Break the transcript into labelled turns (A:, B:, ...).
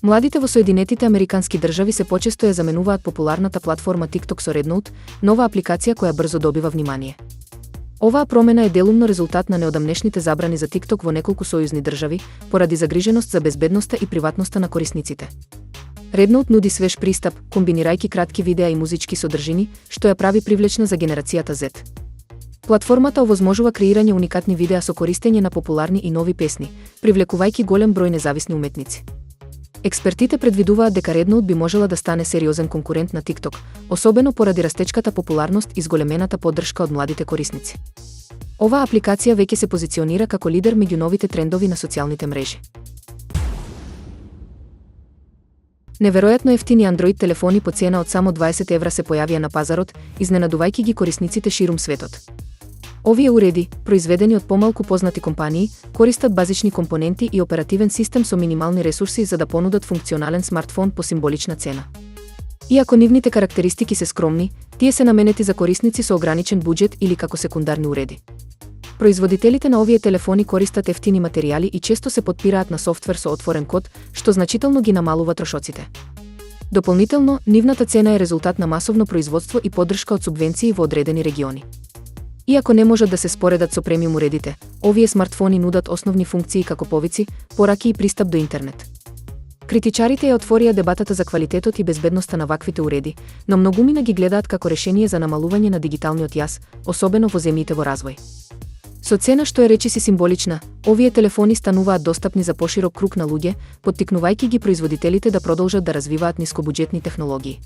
A: Младите во Соединетите Американски држави се почесто ја заменуваат популарната платформа TikTok со Red, нова апликација која брзо добива внимание. Оваа промена е делумно резултат на неодамнешните забрани за TikTok во неколку сојузни држави, поради загриженост за безбедноста и приватноста на корисниците. Red нуди свеж пристап, комбинирајќи кратки видеа и музички содржини, што ја прави привлечна за генерацијата Z. Платформата овозможува креирање уникатни видеа со користење на популарни и нови песни, привлекувајќи голем број независни уметници. Експертите предвидуваат дека Red би можела да стане сериозен конкурент на TikTok, особено поради растечката популарност и зголемената поддршка од младите корисници. Оваа апликација веќе се позиционира како лидер меѓу новите трендови на социјалните мрежи. Неверојатно ефтини Android телефони по цена од само 20 евра се појавија на пазарот, изненадувајќи ги корисниците ширум светот. Овие уреди, произведени од помалку познати компании, користат базични компоненти и оперативен систем со минимални ресурси за да понудат функционален смартфон по символична цена. Иако нивните карактеристики се скромни, тие се наменети за корисници со ограничен буџет или како секундарни уреди. Производителите на овие телефони користат ефтини материјали и често се потпираат на софтвер со отворен код, што значително ги намалува трошоците. Дополнително, нивната цена е резултат на масовно производство и поддршка од субвенции во одредени региони. Иако не можат да се споредат со премиум уредите, овие смартфони нудат основни функции како повици, пораки и пристап до интернет. Критичарите ја отворија дебатата за квалитетот и безбедноста на ваквите уреди, но многумина ги гледаат како решение за намалување на дигиталниот јас, особено во земјите во развој. Со цена што е речиси символична, овие телефони стануваат достапни за поширок круг на луѓе, поттикнувајќи ги производителите да продолжат да развиваат нискобуџетни технологии.